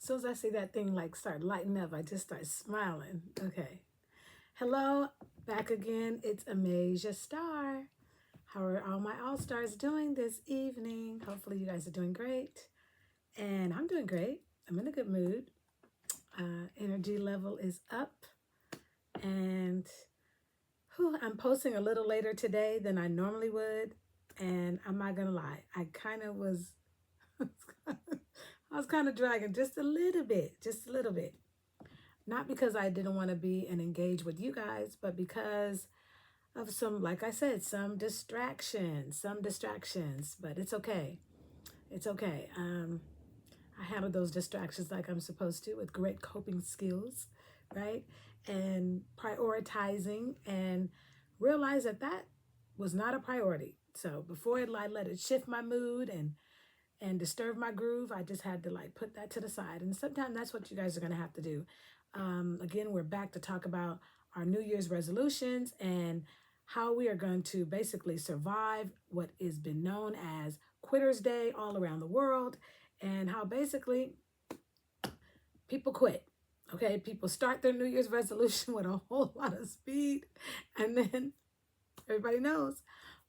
As soon as I see that thing like start lighting up, I just start smiling. Okay. Hello, back again. It's Amasia Star. How are all my all stars doing this evening? Hopefully, you guys are doing great. And I'm doing great. I'm in a good mood. Energy level is up. And I'm posting a little later today than I normally would. And I'm not going to lie, I kind of was. I was kind of dragging just a little bit, just a little bit. Not because I didn't want to be and engage with you guys, but because of some, like I said, some distractions, but it's okay. It's okay. I handle those distractions like I'm supposed to with great coping skills, right? And prioritizing and realize that that was not a priority. So before I let it shift my mood and disturb my groove, I just had to like put that to the side. And sometimes that's what you guys are going to have to do. Again, we're back to talk about our New Year's resolutions and how we are going to basically survive what has been known as Quitter's Day all around the world, and how basically people quit. Okay, people start their New Year's resolution with a whole lot of speed, and then everybody knows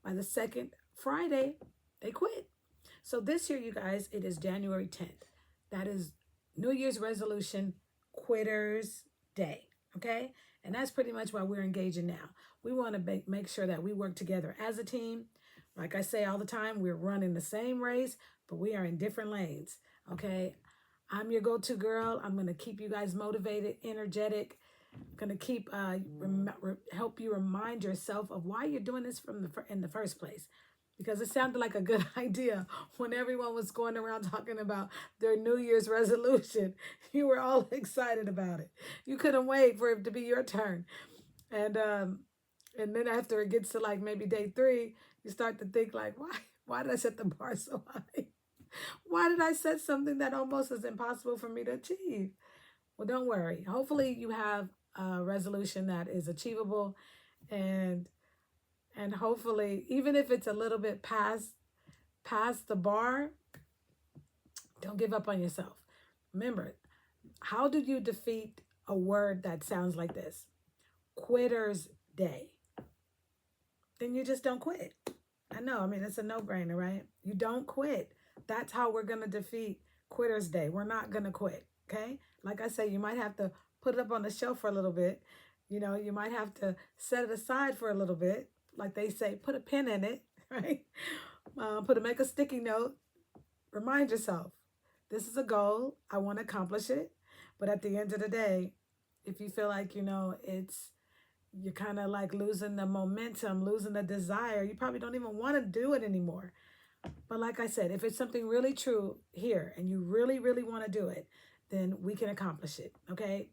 by the second Friday, they quit. So this year, you guys, it is January 10th. That is New Year's resolution Quitters Day. Okay. And that's pretty much why we're engaging now. We want to make sure that we work together as a team. Like I say all the time, we're running the same race, but we are in different lanes. Okay. I'm your go-to girl. I'm going to keep you guys motivated, energetic. I'm going to keep help you remind yourself of why you're doing this in the first place, because it sounded like a good idea when everyone was going around talking about their New Year's resolution. You were all excited about it. You couldn't wait for it to be your turn. And then after it gets to like maybe day 3, you start to think like, why did I set the bar so high? Why did I set something that almost is impossible for me to achieve? Well, don't worry. Hopefully you have a resolution that is achievable, and hopefully, even if it's a little bit past the bar, don't give up on yourself. Remember, how do you defeat a word that sounds like this? Quitter's Day. Then you just don't quit. I know, I mean, it's a no-brainer, right? You don't quit. That's how we're going to defeat Quitter's Day. We're not going to quit, okay? Like I say, you might have to put it up on the shelf for a little bit. You know, you might have to set it aside for a little bit. Like they say, put a pin in it, right? Make a sticky note. Remind yourself, this is a goal. I want to accomplish it. But at the end of the day, if you feel like, you're kind of like losing the momentum, losing the desire, you probably don't even want to do it anymore. But like I said, if it's something really true here and you really, really want to do it, then we can accomplish it, okay?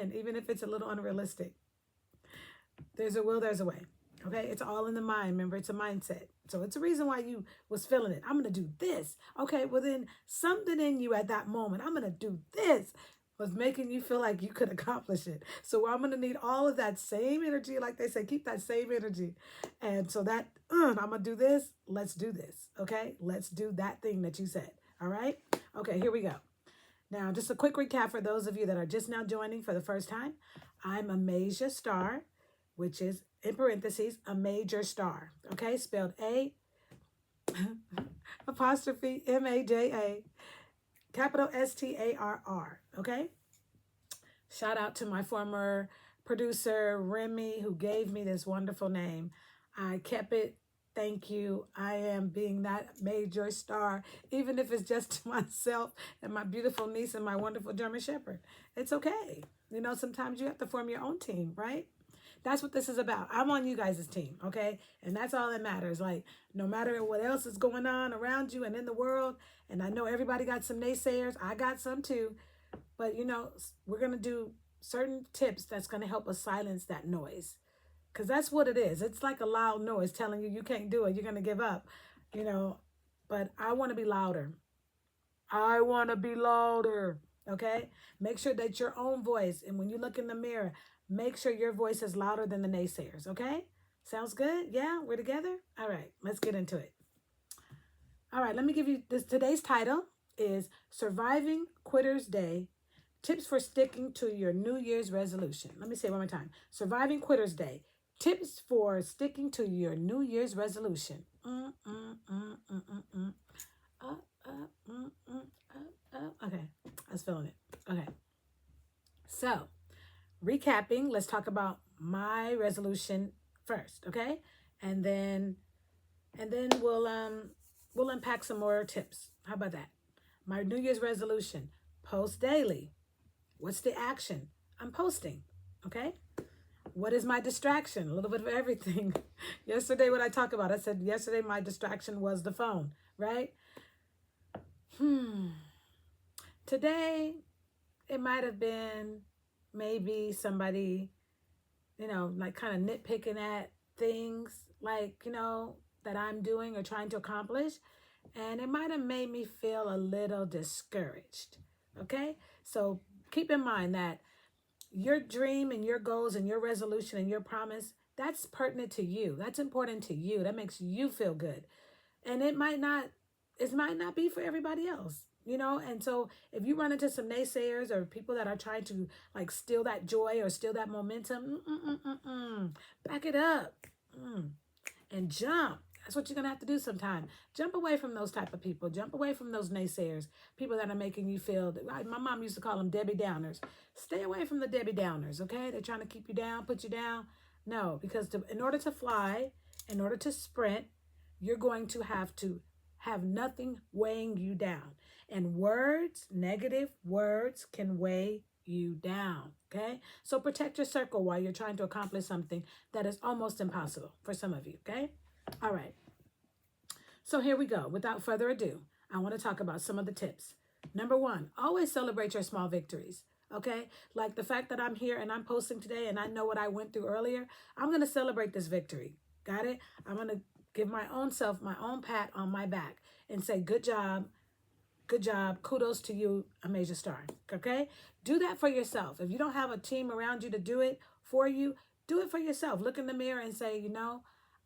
And even if it's a little unrealistic, there's a will, there's a way. Okay, it's all in the mind. Remember, it's a mindset. So it's a reason why you was feeling it. I'm going to do this. Okay, well then something in you at that moment, I'm going to do this, was making you feel like you could accomplish it. So I'm going to need all of that same energy. Like they say, keep that same energy. And so that, I'm going to do this. Let's do this. Okay, let's do that thing that you said. All right. Okay, here we go. Now, just a quick recap for those of you that are just now joining for the first time. I'm Amasia Star, which is, in parentheses, a major star. Okay, spelled A apostrophe M-A-J-A, capital S-T-A-R-R. Okay. Shout out to my former producer, Remy, who gave me this wonderful name. I kept it. Thank you. I am being that major star, even if it's just to myself and my beautiful niece and my wonderful German Shepherd. It's okay. You know, sometimes you have to form your own team, right? That's what this is about. I'm on you guys' team, okay? And that's all that matters. Like, no matter what else is going on around you and in the world, and I know everybody got some naysayers. I got some too. But, we're going to do certain tips that's going to help us silence that noise. Because that's what it is. It's like a loud noise telling you can't do it. You're going to give up, But I want to be louder. I want to be louder, okay? Make sure that your own voice, and when you look in the mirror, make sure your voice is louder than the naysayers, okay? Sounds good? Yeah, we're together? All right, let's get into it. All right, let me give you today's title is Surviving Quitter's Day, tips for sticking to your New Year's resolution. Let me say it one more time. Surviving Quitter's Day, tips for sticking to your New Year's resolution. Okay, I was feeling it. Okay, so recapping, let's talk about my resolution first, okay? And then we'll unpack some more tips. How about that? My New Year's resolution: post daily. What's the action? I'm posting, okay? What is my distraction? A little bit of everything. Yesterday, what I talked about, I said yesterday my distraction was the phone, right? Today, it might have been maybe somebody, like kind of nitpicking at things, like, that I'm doing or trying to accomplish. And it might have made me feel a little discouraged, okay? So keep in mind that your dream and your goals and your resolution and your promise, that's pertinent to you. That's important to you. That makes you feel good. And it might not be for everybody else, And so if you run into some naysayers or people that are trying to like steal that joy or steal that momentum, back it up and jump. That's what you're going to have to do sometime. Jump away from those type of people. Jump away from those naysayers, people that are making you feel, my mom used to call them Debbie Downers. Stay away from the Debbie Downers, okay? They're trying to keep you down, put you down. No, because in order to fly, in order to sprint, you're going to have nothing weighing you down. And negative words can weigh you down, okay? So protect your circle while you're trying to accomplish something that is almost impossible for some of you, okay? All right. So here we go. Without further ado, I want to talk about some of the tips. Number 1, always celebrate your small victories. Okay? Like the fact that I'm here and I'm posting today and I know what I went through earlier, I'm going to celebrate this victory. Got it? I'm going to give my own self my own pat on my back and say, good job. Good job. Kudos to you, Amasia Star. Okay? Do that for yourself. If you don't have a team around you to do it for you, do it for yourself. Look in the mirror and say,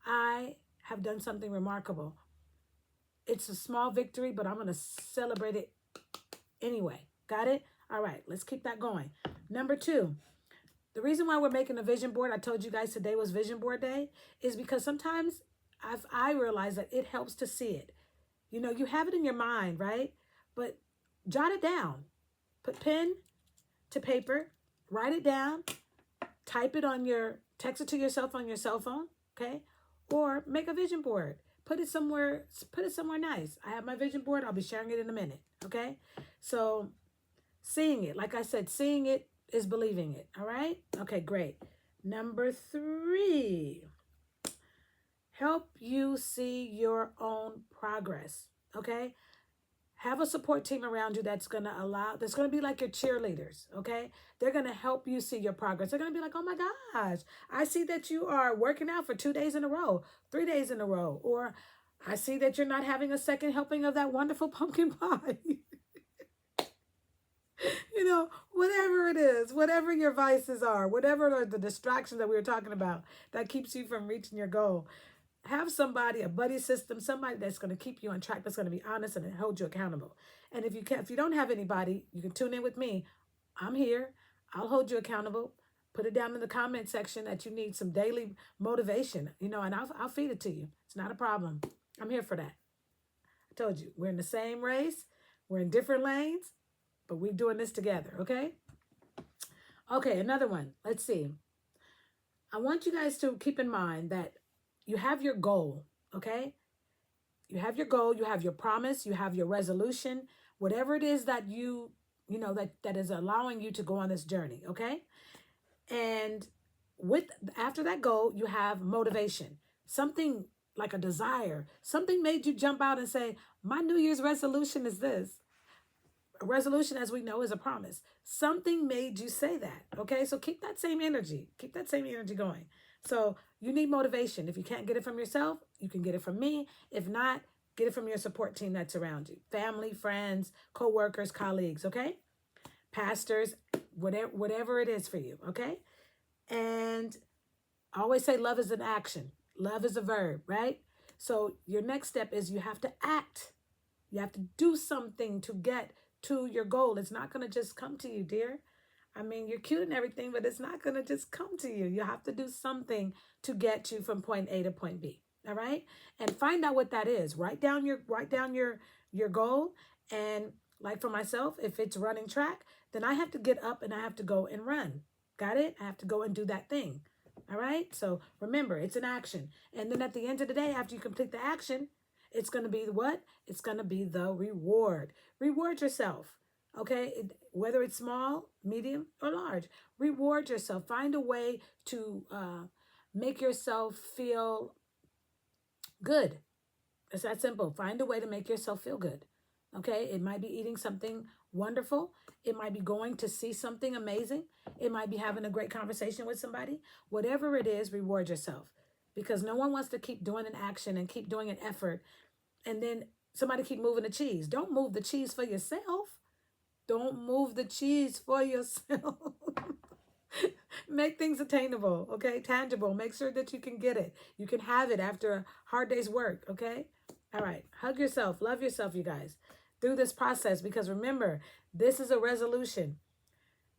I have done something remarkable. It's a small victory, but I'm going to celebrate it anyway. Got it? All right, let's keep that going. Number 2, the reason why we're making a vision board, I told you guys today was Vision Board Day, is because sometimes I realize that it helps to see it. You have it in your mind, right? But jot it down. Put pen to paper, write it down, type it text it to yourself on your cell phone, okay? Or make a vision board. Put it somewhere nice. I have my vision board. I'll be sharing it in a minute, okay? So seeing it, like I said, seeing it is believing it, all right? Okay, great. Number 3, help you see your own progress, okay? Have a support team around you that's going to be like your cheerleaders, okay? They're going to help you see your progress. They're going to be like, oh my gosh, I see that you are working out for 2 days in a row, 3 days in a row. Or I see that you're not having a second helping of that wonderful pumpkin pie. Whatever it is, whatever your vices are, whatever are the distractions that we were talking about that keeps you from reaching your goal. Have somebody, a buddy system, somebody that's going to keep you on track, that's going to be honest and hold you accountable. And if you don't have anybody, you can tune in with me. I'm here. I'll hold you accountable. Put it down in the comment section that you need some daily motivation, and I'll feed it to you. It's not a problem. I'm here for that. I told you, we're in the same race. We're in different lanes, but we're doing this together, okay? Okay, another one. Let's see. I want you guys to keep in mind that you have your goal, okay? You have your goal, you have your promise, you have your resolution, whatever it is that that is allowing you to go on this journey, okay? And after that goal, you have motivation, something like a desire, something made you jump out and say, my New Year's resolution is this. A resolution, as we know, is a promise. Something made you say that, okay? So keep that same energy going. So you need motivation. If you can't get it from yourself, you can get it from me. If not, get it from your support team that's around you. Family, friends, co-workers, colleagues, okay? Pastors, whatever it is for you, okay? And I always say love is an action. Love is a verb, right? So your next step is you have to act. You have to do something to get to your goal. It's not going to just come to you, dear. I mean, you're cute and everything, but it's not going to just come to you. You have to do something to get you from point A to point B. All right? And find out what that is. Write down your goal. And like for myself, if it's running track, then I have to get up and I have to go and run. Got it? I have to go and do that thing. All right? So remember, it's an action. And then at the end of the day, after you complete the action, it's going to be what? It's going to be the reward. Reward yourself. Okay? Whether it's small, medium, or large. Reward yourself. Find a way to make yourself feel good. It's that simple. Find a way to make yourself feel good. Okay? It might be eating something wonderful. It might be going to see something amazing. It might be having a great conversation with somebody. Whatever it is, reward yourself. Because no one wants to keep doing an action and keep doing an effort and then somebody keep moving the cheese. Don't move the cheese for yourself. Don't move the cheese for yourself. Make things attainable, okay? Tangible. Make sure that you can get it. You can have it after a hard day's work, okay? All right. Hug yourself. Love yourself, you guys, through this process. Because remember, this is a resolution.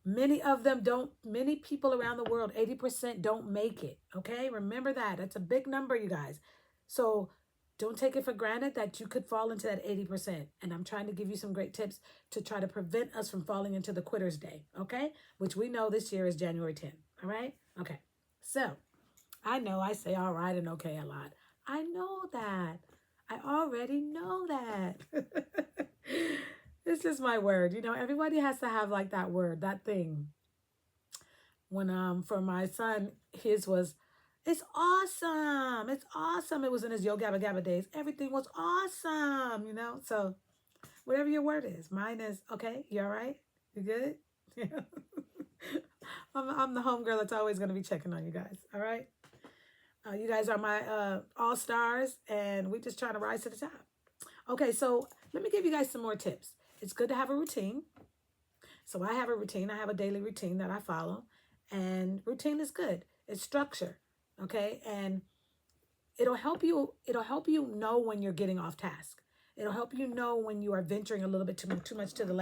Many people around the world, 80% don't make it, okay? Remember that. That's a big number, you guys. So don't take it for granted that you could fall into that 80%. And I'm trying to give you some great tips to try to prevent us from falling into the quitter's day, okay? Which we know this year is January 10th, all right? Okay, so I know I say all right and okay a lot. I know that. I already know that. It's just my word. You know, everybody has to have like that word, that thing. When for my son, his was, it's awesome. It's awesome. It was in his Yo Gabba Gabba days. Everything was awesome, you know? So whatever your word is. Mine is, okay, you all right? You good? Yeah. I'm the homegirl that's always going to be checking on you guys, all right? You guys are my all-stars, and we just trying to rise to the top. Okay, so let me give you guys some more tips. It's good to have a routine. So I have a routine. I have a daily routine that I follow, and routine is good. It's structure, okay? And it'll help you know when you're getting off task. It'll help you know when you are venturing a little bit too much to the left.